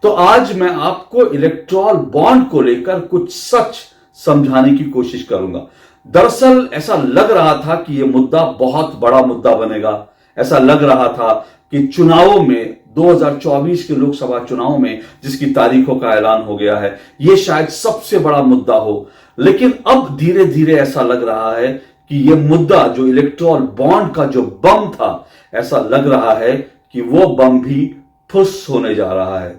तो आज मैं आपको इलेक्टोरल बॉन्ड को लेकर कुछ सच समझाने की कोशिश करूंगा। दरअसल ऐसा लग रहा था कि यह मुद्दा बहुत बड़ा मुद्दा बनेगा। ऐसा लग रहा था कि चुनावों में 2024 के लोकसभा चुनाव में जिसकी तारीखों का ऐलान हो गया है, यह शायद सबसे बड़ा मुद्दा हो। लेकिन अब धीरे धीरे ऐसा लग रहा है कि यह मुद्दा जो इलेक्टोरल बॉन्ड का जो बम था, ऐसा लग रहा है कि वो बम भी फुस होने जा रहा है।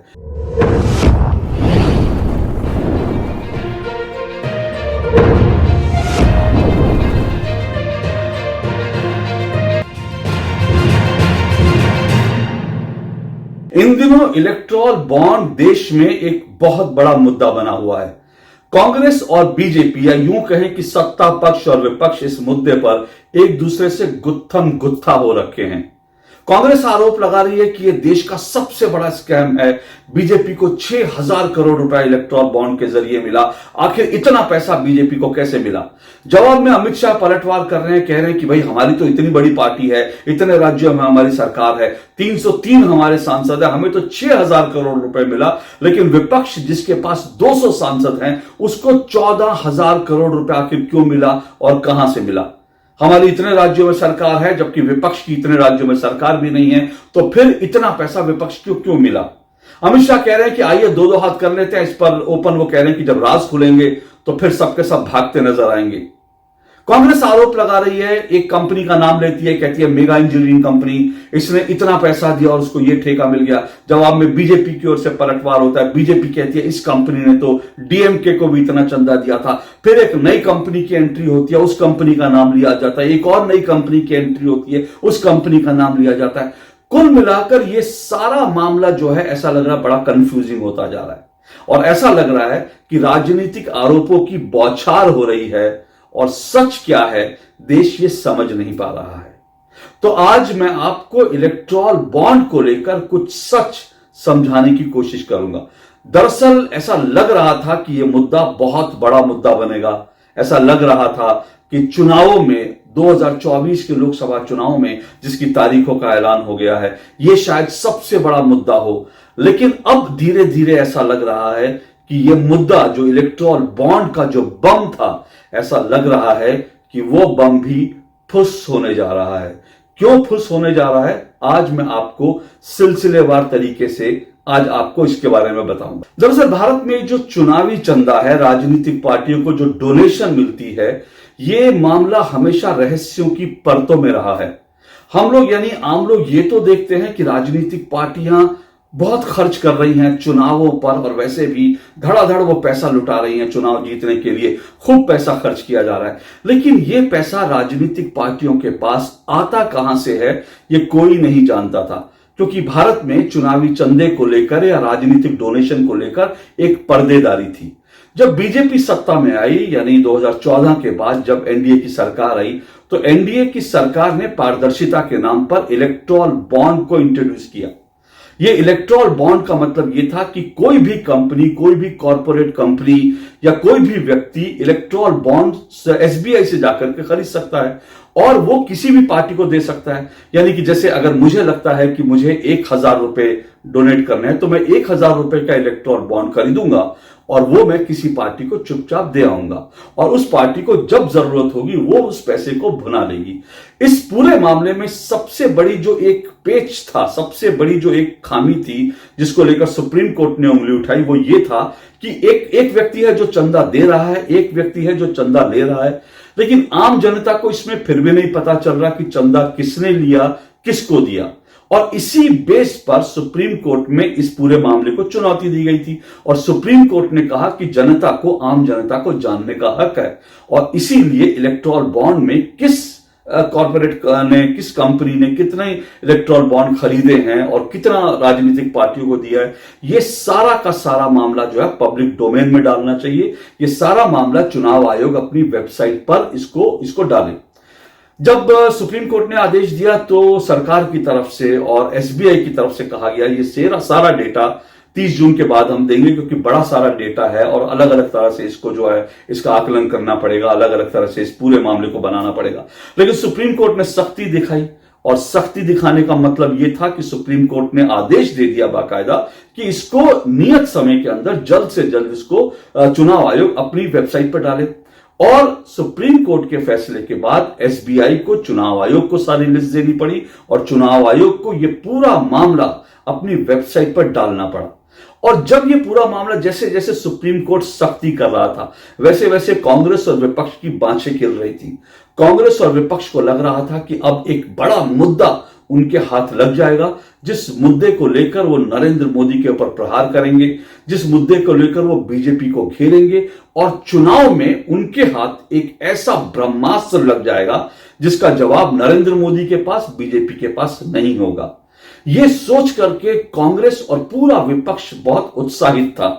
इन दिनों इलेक्टोरल बॉन्ड देश में एक बहुत बड़ा मुद्दा बना हुआ है। कांग्रेस और बीजेपी, या यूं कहें कि सत्ता पक्ष और विपक्ष, इस मुद्दे पर एक दूसरे से गुत्थम गुत्था हो रखे हैं। कांग्रेस आरोप लगा रही है कि यह देश का सबसे बड़ा स्कैम है। बीजेपी को 6,000 करोड़ रुपए इलेक्टोरल बॉन्ड के जरिए मिला। आखिर इतना पैसा बीजेपी को कैसे मिला? जवाब में अमित शाह पलटवार कर रहे हैं, कह रहे हैं कि भाई हमारी तो इतनी बड़ी पार्टी है, इतने राज्यों में हमारी सरकार है, 303 हमारे सांसद है, हमें तो 6,000 करोड़ रुपए मिला। लेकिन विपक्ष जिसके पास 200 सांसद हैं, उसको 14,000 करोड़ रुपए आखिर क्यों मिला और कहां से मिला? हमारी इतने राज्यों में सरकार है, जबकि विपक्ष की इतने राज्यों में सरकार भी नहीं है, तो फिर इतना पैसा विपक्ष क्यों मिला? अमित शाह कह रहे हैं कि आइए दो हाथ कर लेते हैं इस पर ओपन। वो कह रहे हैं कि जब राज खुलेंगे तो फिर सबके सब भागते नजर आएंगे। कांग्रेस आरोप लगा रही है, एक कंपनी का नाम लेती है, कहती है मेगा इंजीनियरिंग कंपनी, इसने इतना पैसा दिया और उसको ये ठेका मिल गया। जवाब में बीजेपी की ओर से पलटवार होता है। बीजेपी कहती है इस कंपनी ने तो डीएमके को भी इतना चंदा दिया था। फिर एक नई कंपनी की एंट्री होती है, उस कंपनी का नाम लिया जाता है। एक और नई कंपनी की एंट्री होती है, उस कंपनी का नाम लिया जाता है। कुल मिलाकर ये सारा मामला जो है, ऐसा लग रहा है बड़ा कंफ्यूजिंग होता जा रहा है। और ऐसा लग रहा है कि राजनीतिक आरोपों की बौछार हो रही है और सच क्या है देश ये समझ नहीं पा रहा है। तो आज मैं आपको इलेक्टोरल बॉन्ड को लेकर कुछ सच समझाने की कोशिश करूंगा। दरअसल ऐसा लग रहा था कि यह मुद्दा बहुत बड़ा मुद्दा बनेगा। ऐसा लग रहा था कि चुनावों में 2024 के लोकसभा चुनाव में जिसकी तारीखों का ऐलान हो गया है, यह शायद सबसे बड़ा मुद्दा हो। लेकिन अब धीरे धीरे ऐसा लग रहा है कि यह मुद्दा जो इलेक्टोरल बॉन्ड का जो बम था, ऐसा लग रहा है कि वो बम भी फुस होने जा रहा है। क्यों फुस होने जा रहा है, आज मैं आपको सिलसिलेवार तरीके से आज आपको इसके बारे में बताऊंगा। दरअसल भारत में जो चुनावी चंदा है, राजनीतिक पार्टियों को जो डोनेशन मिलती है, ये मामला हमेशा रहस्यों की परतों में रहा है। हम लोग यानी आम लोग ये तो देखते हैं कि राजनीतिक पार्टियां बहुत खर्च कर रही हैं चुनावों पर, और वैसे भी धड़ाधड़ वो पैसा लुटा रही हैं चुनाव जीतने के लिए। खूब पैसा खर्च किया जा रहा है। लेकिन ये पैसा राजनीतिक पार्टियों के पास आता कहां से है, ये कोई नहीं जानता था। क्योंकि भारत में चुनावी चंदे को लेकर या राजनीतिक डोनेशन को लेकर एक पर्देदारी थी। जब बीजेपी सत्ता में आई, यानी 2014 के बाद जब एनडीए की सरकार आई, तो एनडीए की सरकार ने पारदर्शिता के नाम पर इलेक्टोरल बॉन्ड को इंट्रोड्यूस किया। ये इलेक्टोरल बॉन्ड का मतलब ये था कि कोई भी कंपनी, कोई भी कॉर्पोरेट कंपनी या कोई भी व्यक्ति इलेक्टोरल बॉन्ड एसबीआई से जाकर के खरीद सकता है और वो किसी भी पार्टी को दे सकता है। यानी कि जैसे अगर मुझे लगता है कि मुझे 1,000 रुपए डोनेट करने हैं, तो मैं 1,000 रुपए का इलेक्टोरल बॉन्ड खरीदूंगा और वो मैं किसी पार्टी को चुपचाप दे आऊंगा, और उस पार्टी को जब जरूरत होगी वो उस पैसे को भुना लेगी। इस पूरे मामले में सबसे बड़ी जो एक पेच था, सबसे बड़ी जो एक खामी थी, जिसको लेकर सुप्रीम कोर्ट ने उंगली उठाई, वो ये था कि एक व्यक्ति है जो चंदा दे रहा है, एक व्यक्ति है जो चंदा ले रहा है। लेकिन आम जनता को इसमें फिर भी नहीं पता चल रहा कि चंदा किसने लिया, किसको दिया। और इसी बेस पर सुप्रीम कोर्ट में इस पूरे मामले को चुनौती दी गई थी और सुप्रीम कोर्ट ने कहा कि जनता को, आम जनता को जानने का हक है। और इसीलिए इलेक्टोरल बॉन्ड में किस कॉर्पोरेट ने, किस कंपनी ने कितने इलेक्टोरल बॉन्ड खरीदे हैं और कितना राजनीतिक पार्टियों को दिया है, ये सारा का सारा मामला जो है पब्लिक डोमेन में डालना चाहिए। ये सारा मामला चुनाव आयोग अपनी वेबसाइट पर इसको डाले। जब सुप्रीम कोर्ट ने आदेश दिया तो सरकार की तरफ से और एसबीआई की तरफ से कहा गया ये सारा डेटा 30 जून के बाद हम देंगे, क्योंकि बड़ा सारा डेटा है और अलग अलग तरह से इसको जो है इसका आकलन करना पड़ेगा, अलग अलग तरह से इस पूरे मामले को बनाना पड़ेगा। लेकिन सुप्रीम कोर्ट ने सख्ती दिखाई और सख्ती दिखाने का मतलब यह था कि सुप्रीम कोर्ट ने आदेश दे दिया बाकायदा कि इसको नियत समय के अंदर जल्द से जल्द इसको चुनाव आयोग अपनी वेबसाइट पर डाले। और सुप्रीम कोर्ट के फैसले के बाद एसबीआई को चुनाव आयोग को सारी लिस्ट देनी पड़ी और चुनाव आयोग को यह पूरा मामला अपनी वेबसाइट पर डालना पड़ा। और जब यह पूरा मामला जैसे जैसे सुप्रीम कोर्ट सख्ती कर रहा था, वैसे वैसे कांग्रेस और विपक्ष की बाँछें खिल रही थी। कांग्रेस और विपक्ष को लग रहा था कि अब एक बड़ा मुद्दा उनके हाथ लग जाएगा, जिस मुद्दे को लेकर वो नरेंद्र मोदी के ऊपर प्रहार करेंगे, जिस मुद्दे को लेकर वो बीजेपी को घेरेंगे और चुनाव में उनके हाथ एक ऐसा ब्रह्मास्त्र लग जाएगा जिसका जवाब नरेंद्र मोदी के पास, बीजेपी के पास नहीं होगा। यह सोच करके कांग्रेस और पूरा विपक्ष बहुत उत्साहित था।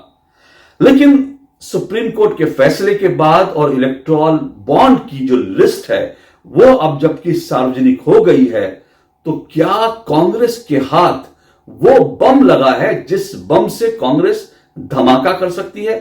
लेकिन सुप्रीम कोर्ट के फैसले के बाद और इलेक्टोरल बॉन्ड की जो लिस्ट है वो अब जबकि सार्वजनिक हो गई है, तो क्या कांग्रेस के हाथ वो बम लगा है जिस बम से कांग्रेस धमाका कर सकती है?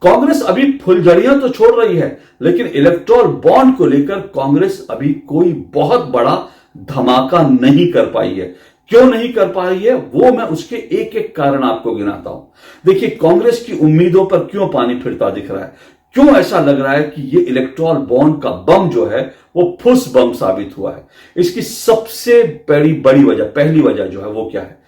कांग्रेस अभी फुलझड़ियां तो छोड़ रही है, लेकिन इलेक्टोरल बॉन्ड को लेकर कांग्रेस अभी कोई बहुत बड़ा धमाका नहीं कर पाई है। क्यों नहीं कर पाई है वो मैं उसके एक एक कारण आपको गिनाता हूं। देखिए, कांग्रेस की उम्मीदों पर क्यों पानी फिरता दिख रहा है, क्यों ऐसा लग रहा है कि ये इलेक्टोरल बॉन्ड का बम जो है वो फुस बम साबित हुआ है। इसकी सबसे बड़ी वजह, पहली वजह जो है वो क्या है?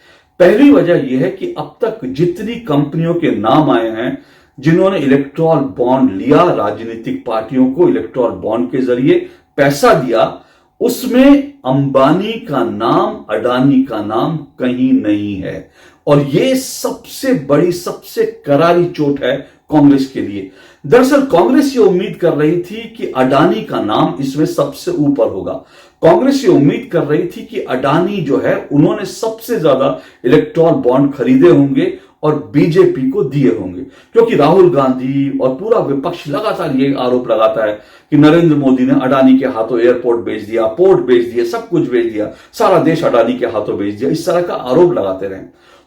पहली वजह यह है कि अब तक जितनी कंपनियों के नाम आए हैं जिन्होंने इलेक्टोरल बॉन्ड लिया, राजनीतिक पार्टियों को इलेक्टोरल बॉन्ड के जरिए पैसा दिया, उसमें अंबानी का नाम, अडानी का नाम कहीं नहीं है। और यह सबसे बड़ी, सबसे करारी चोट है कांग्रेस के लिए। दरअसल कांग्रेस ये उम्मीद कर रही थी कि अडानी का नाम इसमें सबसे ऊपर होगा। कांग्रेस ये उम्मीद कर रही थी कि अडानी जो है उन्होंने सबसे ज्यादा इलेक्टोरल बॉन्ड खरीदे होंगे और बीजेपी को दिए होंगे, क्योंकि राहुल गांधी और पूरा विपक्ष लगातार ये आरोप लगाता है कि नरेंद्र मोदी ने अडानी के हाथों एयरपोर्ट बेच दिया, पोर्ट बेच दिया, सब कुछ बेच दिया, सारा देश अडानी के हाथों बेच दिया, इस तरह का आरोप लगाते रहे।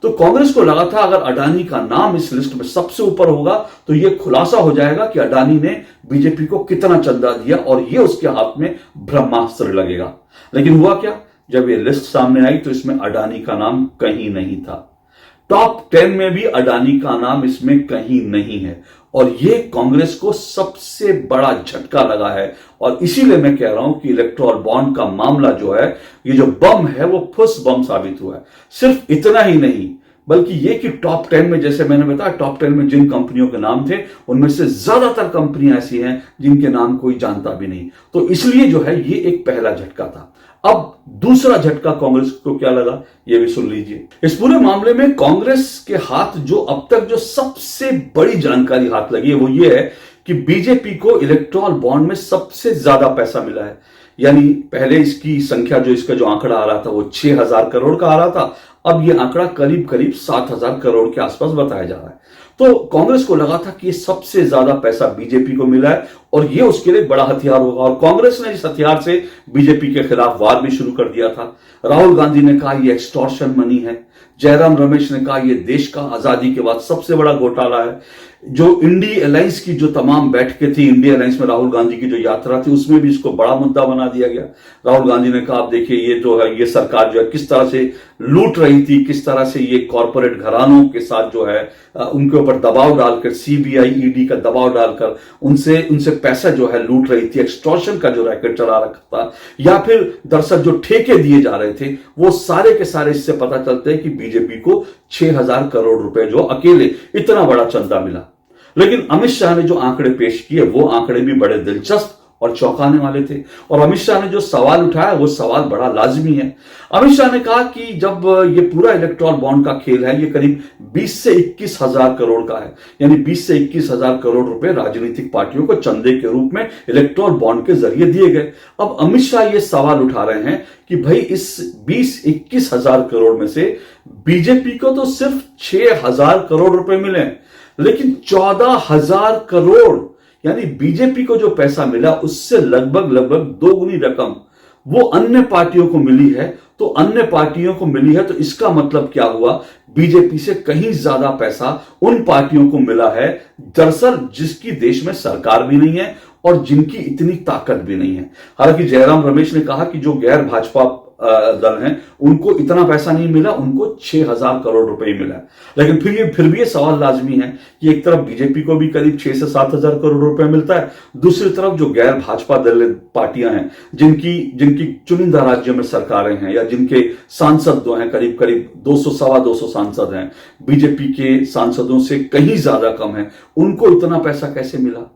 तो कांग्रेस को लगा था अगर अडानी का नाम इस लिस्ट में सबसे ऊपर होगा तो यह खुलासा हो जाएगा कि अडानी ने बीजेपी को कितना चंदा दिया और यह उसके हाथ में ब्रह्मास्त्र लगेगा। लेकिन हुआ क्या? जब यह लिस्ट सामने आई तो इसमें अडानी का नाम कहीं नहीं था। टॉप 10 में भी अडानी का नाम इसमें कहीं नहीं है और यह कांग्रेस को सबसे बड़ा झटका लगा है। और इसीलिए मैं कह रहा हूं कि इलेक्टोरल बॉन्ड का मामला जो है, ये जो बम है वो फुस बम साबित हुआ है। सिर्फ इतना ही नहीं, बल्कि ये कि टॉप 10 में, जैसे मैंने बताया, टॉप 10 में जिन कंपनियों के नाम थे उनमें से ज्यादातर कंपनियां ऐसी हैं जिनके नाम कोई जानता भी नहीं। तो इसलिए जो है ये एक पहला झटका था। अब दूसरा झटका कांग्रेस को क्या लगा, ये भी सुन लीजिए। इस पूरे मामले में कांग्रेस के हाथ जो अब तक जो सबसे बड़ी जानकारी हाथ लगी है वो ये है कि बीजेपी को इलेक्टोरल बॉन्ड में सबसे ज्यादा पैसा मिला है। यानी पहले इसकी संख्या, जो इसका जो आंकड़ा आ रहा था वो 6,000 करोड़ का आ रहा था, अब ये आंकड़ा करीब करीब 7,000 करोड़ के आसपास बताया जा रहा है। तो कांग्रेस को लगा था कि सबसे ज्यादा पैसा बीजेपी को मिला है और ये उसके लिए बड़ा हथियार होगा। और कांग्रेस ने इस हथियार से बीजेपी के खिलाफ वार भी शुरू कर दिया था। राहुल गांधी ने कहा यह एक्सटॉर्शन मनी है, जयराम रमेश ने कहा यह देश का आजादी के बाद सबसे बड़ा घोटाला है। जो इंडी अलायंस की जो तमाम बैठकें थी, इंडी अलायंस में राहुल गांधी की जो यात्रा थी, उसमें भी इसको बड़ा मुद्दा बना दिया गया। राहुल गांधी ने कहा आप देखिए ये जो है, ये सरकार जो है किस तरह से लूट रही थी, किस तरह से ये कॉरपोरेट घरानों के साथ जो है उनके ऊपर दबाव डालकर, सीबीआई ईडी का दबाव डालकर उनसे पैसा जो है लूट रही थी, एक्सटॉर्शन का जो रैकेट चला रखा था, या फिर दरअसल जो ठेके दिए जा रहे थे, वो सारे के सारे इससे पता चलते हैं कि बीजेपी को 6,000 करोड़ रुपए जो अकेले इतना बड़ा चंदा मिला। लेकिन अमित शाह ने जो आंकड़े पेश किए वो आंकड़े भी बड़े दिलचस्प और चौंकाने वाले थे। और अमित शाह ने जो सवाल उठाया वो सवाल बड़ा लाजमी है। अमित शाह ने कहा कि जब ये पूरा इलेक्टोरल बॉन्ड का खेल है, ये करीब 20 से 21 हजार करोड़ का है, यानी 20 से 21 हजार करोड़ रुपए राजनीतिक पार्टियों को चंदे के रूप में इलेक्टोरल बॉन्ड के जरिए दिए गए। अब अमित शाह ये सवाल उठा रहे हैं कि भाई इस 20-21 हजार करोड़ में से बीजेपी को तो सिर्फ 6,000 करोड़ रुपए मिले, लेकिन 14,000 करोड़ यानी बीजेपी को जो पैसा मिला उससे लगभग दोगुनी रकम वो अन्य पार्टियों को मिली है। तो अन्य पार्टियों को मिली है तो इसका मतलब क्या हुआ, बीजेपी से कहीं ज्यादा पैसा उन पार्टियों को मिला है दरअसल जिसकी देश में सरकार भी नहीं है और जिनकी इतनी ताकत भी नहीं है। हालांकि जयराम रमेश ने कहा कि जो गैर भाजपा दल हैं उनको इतना पैसा नहीं मिला, उनको 6,000 करोड़ रुपए ही मिला। लेकिन फिर भी ये सवाल लाजमी है कि एक तरफ बीजेपी को भी करीब 6 से 7,000 करोड़ रुपए मिलता है, दूसरी तरफ जो गैर भाजपा दल पार्टियां हैं जिनकी चुनिंदा राज्यों में सरकारें हैं या जिनके सांसद जो हैं करीब 200 सवा 200 सांसद हैं, बीजेपी के सांसदों से कहीं ज्यादा कम है, उनको इतना पैसा कैसे मिला?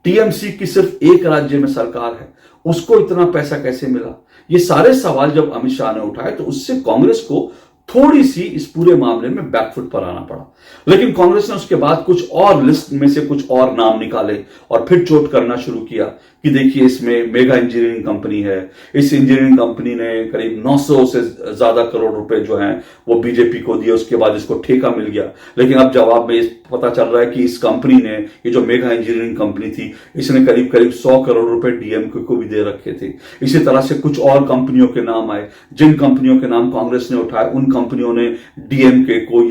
टीएमसी की सिर्फ एक राज्य में सरकार है, उसको इतना पैसा कैसे मिला? ये सारे सवाल जब अमित शाह ने उठाए तो उससे कांग्रेस को थोड़ी सी इस पूरे मामले में बैकफुट पर आना पड़ा। लेकिन कांग्रेस ने उसके बाद कुछ और लिस्ट में से कुछ और नाम निकाले और फिर चोट करना शुरू किया कि देखिए इसमें मेगा इंजीनियरिंग कंपनी है, इस इंजीनियरिंग कंपनी ने करीब 900 से ज्यादा करोड़ रुपए जो हैं वो बीजेपी को दिए, उसके बाद इसको ठेका मिल गया। लेकिन अब जवाब में पता चल रहा है कि इस कंपनी ने, ये जो मेगा इंजीनियरिंग कंपनी थी, इसने करीब 100 करोड़ रुपए डीएमके को भी दे रखे थे। इसी तरह से कुछ और कंपनियों के नाम आए, जिन कंपनियों के नाम कांग्रेस ने उठाए उन कंपनियों ने डीएमके को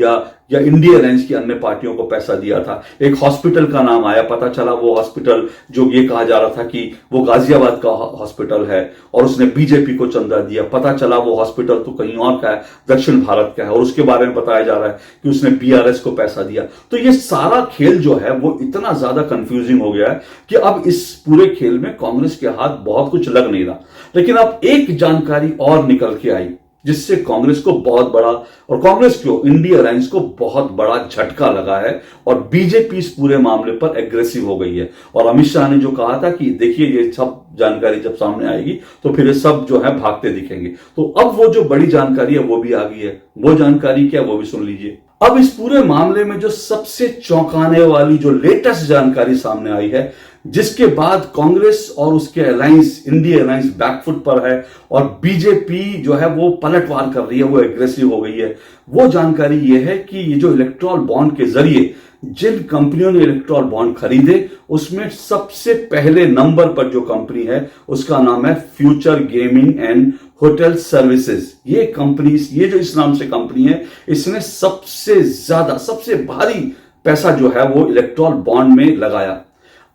या इंडिया अलायंस की अन्य पार्टियों को पैसा दिया था। एक हॉस्पिटल का नाम आया, पता चला वो हॉस्पिटल जो ये कहा जा रहा था कि वो गाजियाबाद का हॉस्पिटल है और उसने बीजेपी को चंदा दिया। पता चला वो हॉस्पिटल तो कहीं और का है, दक्षिण भारत का है, और उसके बारे में बताया जा रहा है कि उसने बीआरएस को पैसा दिया। तो ये सारा खेल जो है वो इतना ज्यादा कंफ्यूजिंग हो गया है कि अब इस पूरे खेल में कांग्रेस के हाथ बहुत कुछ लग नहीं रहा। लेकिन अब एक जानकारी और निकल के आई जिससे कांग्रेस को बहुत बड़ा, और कांग्रेस क्यों, इंडिया अलायंस को बहुत बड़ा झटका लगा है और बीजेपी इस पूरे मामले पर एग्रेसिव हो गई है। और अमित शाह ने जो कहा था कि देखिए ये सब जानकारी जब सामने आएगी तो फिर ये सब जो है भागते दिखेंगे, तो अब वो जो बड़ी जानकारी है वो भी आ गई है। वो जानकारी क्या, वो भी सुन लीजिए। अब इस पूरे मामले में जो सबसे चौंकाने वाली जो लेटेस्ट जानकारी सामने आई है, जिसके बाद कांग्रेस और उसके अलायंस, इंडिया अलायंस बैकफुट पर है और बीजेपी जो है वो पलटवार कर रही है, वो एग्रेसिव हो गई है। वो जानकारी ये है कि ये जो इलेक्टोरल बॉन्ड के जरिए जिन कंपनियों ने इलेक्टोरल बॉन्ड खरीदे, उसमें सबसे पहले नंबर पर जो कंपनी है उसका नाम है future gaming and hotel services. ये कंपनी, ये जो इस नाम से कंपनी है, इसने सबसे ज्यादा, सबसे भारी पैसा जो है वो इलेक्टोरल बॉन्ड में लगाया।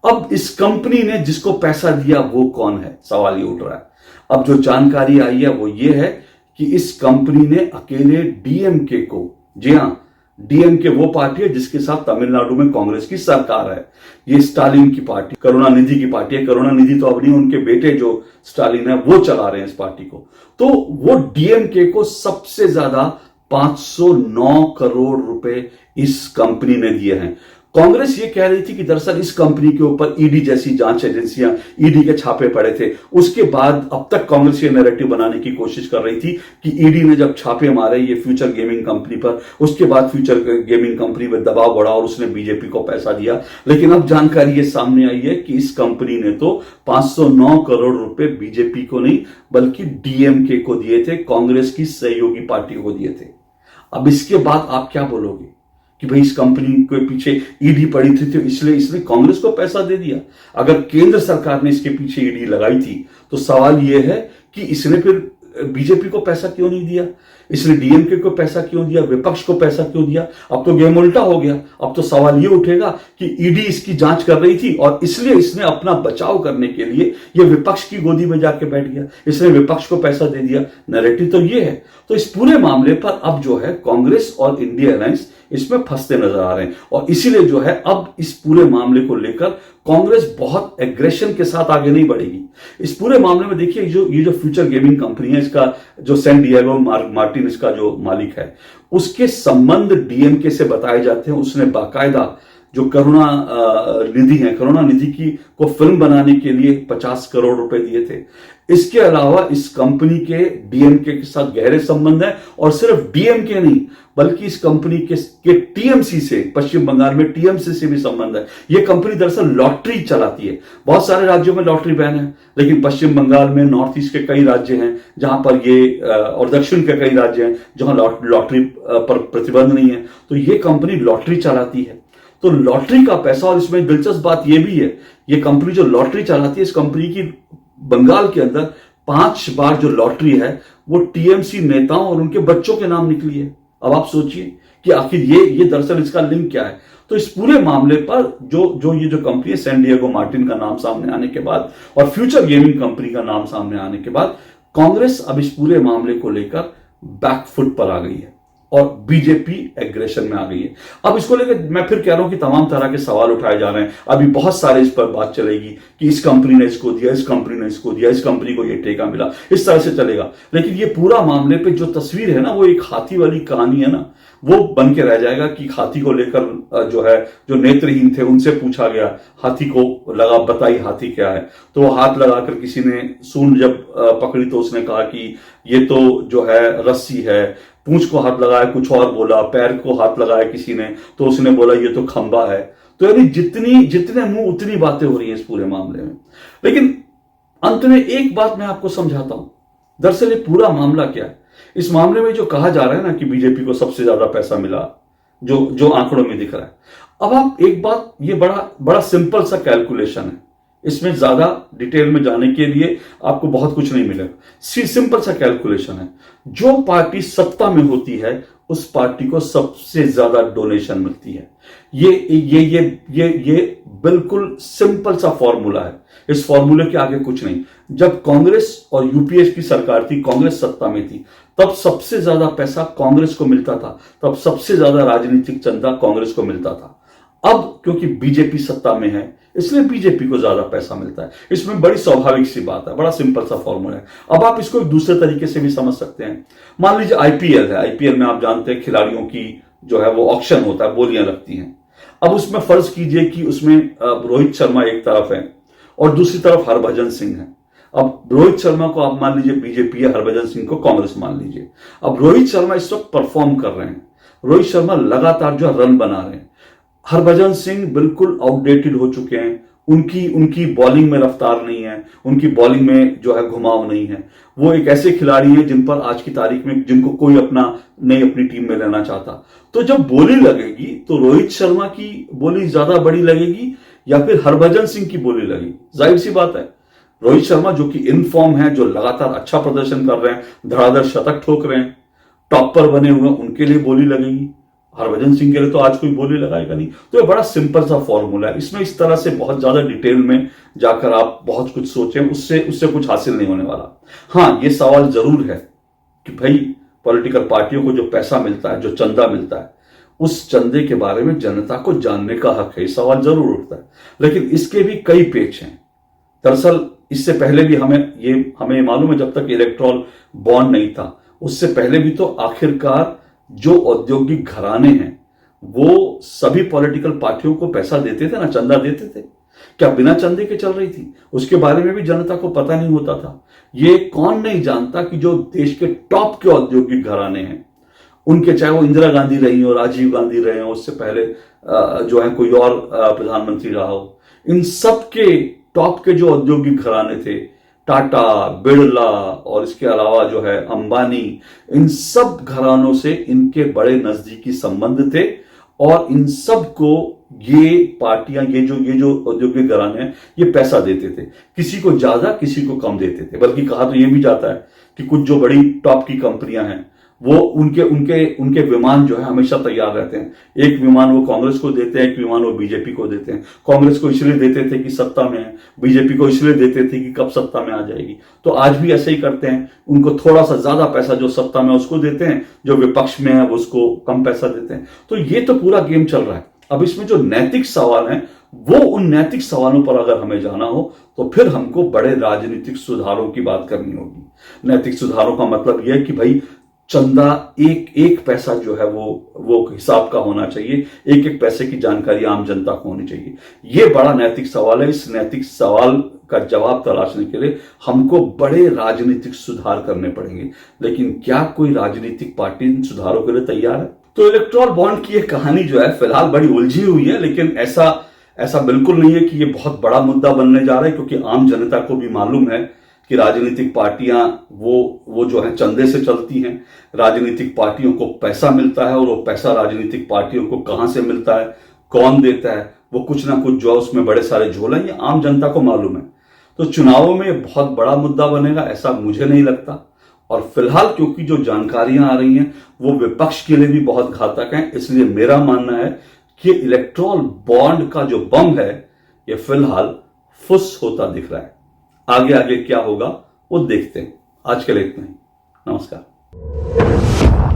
अब इस कंपनी ने जिसको पैसा दिया वो कौन है, सवाल ये उठ रहा है। अब जो जानकारी आई है वो ये है कि इस कंपनी ने अकेले डीएमके को, जी हां, डीएमके वो पार्टी है जिसके साथ तमिलनाडु में कांग्रेस की सरकार है। ये स्टालिन की पार्टी, करुणानिधि की पार्टी है। करुणानिधि तो अब नहीं, उनके बेटे जो स्टालिन है वो चला रहे हैं इस पार्टी को। तो वो डीएमके को सबसे ज्यादा 509 करोड़ रुपए इस कंपनी ने दिए हैं। कांग्रेस ये कह रही थी कि दरअसल इस कंपनी के ऊपर ईडी जैसी जांच एजेंसियां, ईडी के छापे पड़े थे। उसके बाद अब तक कांग्रेस ये नैरेटिव बनाने की कोशिश कर रही थी कि ईडी ने जब छापे मारे ये फ्यूचर गेमिंग कंपनी पर, उसके बाद फ्यूचर गेमिंग कंपनी पर दबाव बढ़ा और उसने बीजेपी को पैसा दिया। लेकिन अब जानकारी ये सामने आई है कि इस कंपनी ने तो 509 करोड़ रुपए बीजेपी को नहीं बल्कि डीएमके को दिए थे, कांग्रेस की सहयोगी पार्टी को दिए थे। अब इसके बाद आप क्या बोलोगे कि भाई इस कंपनी के पीछे ईडी पड़ी थी तो इसलिए इसने कांग्रेस को पैसा दे दिया? अगर केंद्र सरकार ने इसके पीछे ईडी लगाई थी तो सवाल यह है कि इसने फिर बीजेपी को पैसा क्यों नहीं दिया, इसने डीएमके को पैसा क्यों दिया, विपक्ष को पैसा क्यों दिया? अब तो गेम उल्टा हो गया। अब तो सवाल ये उठेगा कि ईडी इसकी जांच कर रही थी और इसलिए इसने अपना बचाव करने के लिए ये विपक्ष की गोदी में जाके बैठ गया, इसने विपक्ष को पैसा दे दिया। नैरेटिव तो ये है। तो इस पूरे मामले पर अब जो है कांग्रेस और इंडिया अलायंस इसमें फंसते नजर आ रहे हैं और इसीलिए जो है अब इस पूरे मामले को लेकर कांग्रेस बहुत एग्रेशन के साथ आगे नहीं बढ़ेगी। इस पूरे मामले में देखिए ये जो फ्यूचर गेमिंग कंपनी है, इसका जो सैन डिएगो मार्टिन इसका जो मालिक है, उसके संबंध डीएमके से बताए जाते हैं। उसने बाकायदा जो करुणा निधि है, करुणा निधि की को फिल्म बनाने के लिए 50 करोड़ रुपए दिए थे। इसके अलावा इस कंपनी के डीएमके के साथ गहरे संबंध है और सिर्फ डीएमके नहीं बल्कि इस कंपनी के टीएमसी से, पश्चिम बंगाल में टीएमसी से भी संबंध है। यह कंपनी दरअसल लॉटरी चलाती है। बहुत सारे राज्यों में लॉटरी बैन है, लेकिन पश्चिम बंगाल में, नॉर्थ ईस्ट के कई राज्य हैं जहां पर ये, और दक्षिण के कई राज्य हैं जहां लॉटरी पर प्रतिबंध नहीं है। तो ये कंपनी लॉटरी चलाती है। तो लॉटरी का पैसा, और इसमें दिलचस्प बात यह भी है, ये कंपनी जो लॉटरी चलाती है, इस कंपनी की बंगाल के अंदर 5 बार जो लॉटरी है वो टीएमसी नेताओं और उनके बच्चों के नाम निकली है। अब आप सोचिए कि आखिर ये दरअसल इसका लिंक क्या है। तो इस पूरे मामले पर ये जो कंपनी है, सैन डिएगो मार्टिन का नाम सामने आने के बाद और फ्यूचर गेमिंग कंपनी का नाम सामने आने के बाद कांग्रेस अब इस पूरे मामले को लेकर बैकफुट पर आ गई है और बीजेपी एग्रेशन में आ गई है। अब इसको लेकर मैं फिर कह रहा हूं कि तमाम तरह के सवाल उठाए जा रहे हैं। अभी बहुत सारे इस पर बात चलेगी कि इस कंपनी ने इसको दिया, इस कंपनी ने इसको दिया, इस कंपनी को ये ठेका मिला, इस तरह से चलेगा। लेकिन ये पूरा मामले पे जो तस्वीर है ना, वो एक हाथी वाली कहानी है ना, वो बन के रह जाएगा कि हाथी को लेकर जो है, जो नेत्रहीन थे उनसे पूछा गया, हाथी को लगा बताई हाथी क्या है, तो वो हाथ लगाकर किसी ने सूंड जब पकड़ी तो उसने कहा कि ये तो जो है रस्सी है। पूंछ को हाथ लगाया कुछ और बोला, पैर को हाथ लगाया किसी ने तो उसने बोला ये तो खंबा है। तो यानी जितने मुंह उतनी बातें हो रही हैं इस पूरे मामले में। लेकिन अंत में एक बात मैं आपको समझाता हूं, दरअसल ये पूरा मामला क्या है। इस मामले में जो कहा जा रहा है ना कि बीजेपी को सबसे ज्यादा पैसा मिला, जो आंकड़ों में दिख रहा है। अब आप एक बात, ये बड़ा सिंपल सा कैलकुलेशन है, इसमें ज्यादा डिटेल में जाने के लिए आपको बहुत कुछ नहीं मिलेगा। सिंपल सा कैलकुलेशन है, जो पार्टी सत्ता में होती है उस पार्टी को सबसे ज्यादा डोनेशन मिलती है। ये बिल्कुल सिंपल सा फॉर्मूला है, इस फॉर्मूले के आगे कुछ नहीं। जब कांग्रेस और यूपीए की सरकार थी, कांग्रेस सत्ता में थी, तब सबसे ज्यादा पैसा कांग्रेस को मिलता था, तब सबसे ज्यादा राजनीतिक चंदा कांग्रेस को मिलता था। अब क्योंकि बीजेपी सत्ता में है इसलिए बीजेपी को ज्यादा पैसा मिलता है। इसमें बड़ी स्वाभाविक सी बात है, बड़ा सिंपल सा फॉर्मूला है। अब आप इसको एक दूसरे तरीके से भी समझ सकते हैं। मान लीजिए आईपीएल है, आईपीएल में आप जानते हैं खिलाड़ियों की जो है वो ऑक्शन होता है, बोलियां लगती हैं। अब उसमें फर्ज कीजिए कि उसमें रोहित शर्मा एक तरफ है और दूसरी तरफ हरभजन सिंह है। अब रोहित शर्मा को आप मान लीजिए बीजेपी है, हरभजन सिंह को कांग्रेस मान लीजिए। अब रोहित शर्मा इस वक्त परफॉर्म कर रहे हैं, रोहित शर्मा लगातार जो रन बना रहे हैं। हरभजन सिंह बिल्कुल आउटडेटेड हो चुके हैं, उनकी बॉलिंग में रफ्तार नहीं है, उनकी बॉलिंग में जो है घुमाव नहीं है। वो एक ऐसे खिलाड़ी हैं जिन पर आज की तारीख में जिनको कोई नहीं अपनी टीम में लेना चाहता। तो जब बोली लगेगी तो रोहित शर्मा की बोली ज्यादा बड़ी लगेगी या फिर हरभजन सिंह की बोली लगेगी? जाहिर सी बात है, रोहित शर्मा जो कि इन फॉर्म है, जो लगातार अच्छा प्रदर्शन कर रहे हैं, धड़ाधड़ शतक ठोक रहे हैं, टॉप पर बने हुए, उनके लिए बोली लगेगी। हरभजन सिंह के लिए तो आज कोई बोली लगाएगा नहीं। तो ये बड़ा सिंपल सा फॉर्मूला है, इसमें इस तरह से बहुत ज्यादा डिटेल में जाकर आप बहुत कुछ सोचें, उससे कुछ हासिल नहीं होने वाला। हाँ, ये सवाल जरूर है कि भाई पॉलिटिकल पार्टियों को जो पैसा मिलता है, जो चंदा मिलता है, उस चंदे के बारे में जनता को जानने का हक है। सवाल जरूर उठता है, लेकिन इसके भी कई पेच हैं। दरअसल इससे पहले भी हमें मालूम है, जब तक इलेक्ट्रॉल बॉन्ड नहीं था उससे पहले भी तो आखिरकार जो औद्योगिक घराने हैं वो सभी पॉलिटिकल पार्टियों को पैसा देते थे ना, चंदा देते थे। क्या बिना चंदे के चल रही थी? उसके बारे में भी जनता को पता नहीं होता था। ये कौन नहीं जानता कि जो देश के टॉप के औद्योगिक घराने हैं, उनके, चाहे वो इंदिरा गांधी रही हो, राजीव गांधी रहे हो, उससे पहले जो है कोई और प्रधानमंत्री रहा हो, इन सब के टॉप के जो औद्योगिक घराने थे, टाटा, बिरला और इसके अलावा जो है अंबानी, इन सब घरानों से इनके बड़े नजदीकी संबंध थे और इन सब को ये पार्टियां, ये जो औद्योगिक घराने हैं, ये पैसा देते थे। किसी को ज्यादा, किसी को कम देते थे। बल्कि कहा तो ये भी जाता है कि कुछ जो बड़ी टॉप की कंपनियां हैं वो उनके विमान जो है हमेशा तैयार रहते हैं। एक विमान वो कांग्रेस को देते हैं, एक विमान वो बीजेपी को देते हैं। कांग्रेस को इसलिए देते थे कि सत्ता में है, बीजेपी को इसलिए देते थे कि कब सत्ता में आ जाएगी। तो आज भी ऐसे ही करते हैं, उनको थोड़ा सा ज्यादा पैसा जो सत्ता में उसको देते हैं, जो विपक्ष में है वो उसको कम पैसा देते हैं। तो ये तो पूरा गेम चल रहा है। अब इसमें जो नैतिक सवाल है, वो उन नैतिक सवालों पर अगर हमें जाना हो तो फिर हमको बड़े राजनीतिक सुधारों की बात करनी होगी। नैतिक सुधारों का मतलब यह है कि भाई चंदा एक पैसा जो है वो हिसाब का होना चाहिए, एक पैसे की जानकारी आम जनता को होनी चाहिए। यह बड़ा नैतिक सवाल है। इस नैतिक सवाल का जवाब तलाशने के लिए हमको बड़े राजनीतिक सुधार करने पड़ेंगे। लेकिन क्या कोई राजनीतिक पार्टी इन सुधारों के लिए तैयार है? तो इलेक्टोरल बॉन्ड की यह कहानी जो है फिलहाल बड़ी उलझी हुई है, लेकिन ऐसा बिल्कुल नहीं है कि यह बहुत बड़ा मुद्दा बनने जा रहा है, क्योंकि आम जनता को भी मालूम है कि राजनीतिक पार्टियां वो जो है चंदे से चलती हैं। राजनीतिक पार्टियों को पैसा मिलता है और वो पैसा राजनीतिक पार्टियों को कहां से मिलता है, कौन देता है, वो कुछ ना कुछ जो उसमें बड़े सारे झोल हैं, ये आम जनता को मालूम है। तो चुनावों में बहुत बड़ा मुद्दा बनेगा ऐसा मुझे नहीं लगता। और फिलहाल क्योंकि जो जानकारियां आ रही हैं वो विपक्ष के लिए भी बहुत घातक हैं, इसलिए मेरा मानना है कि इलेक्टोरल बॉन्ड का जो बम है ये फिलहाल फुस होता दिख रहा है। आगे क्या होगा वो देखते हैं। आज के लिए इतना ही। नमस्कार।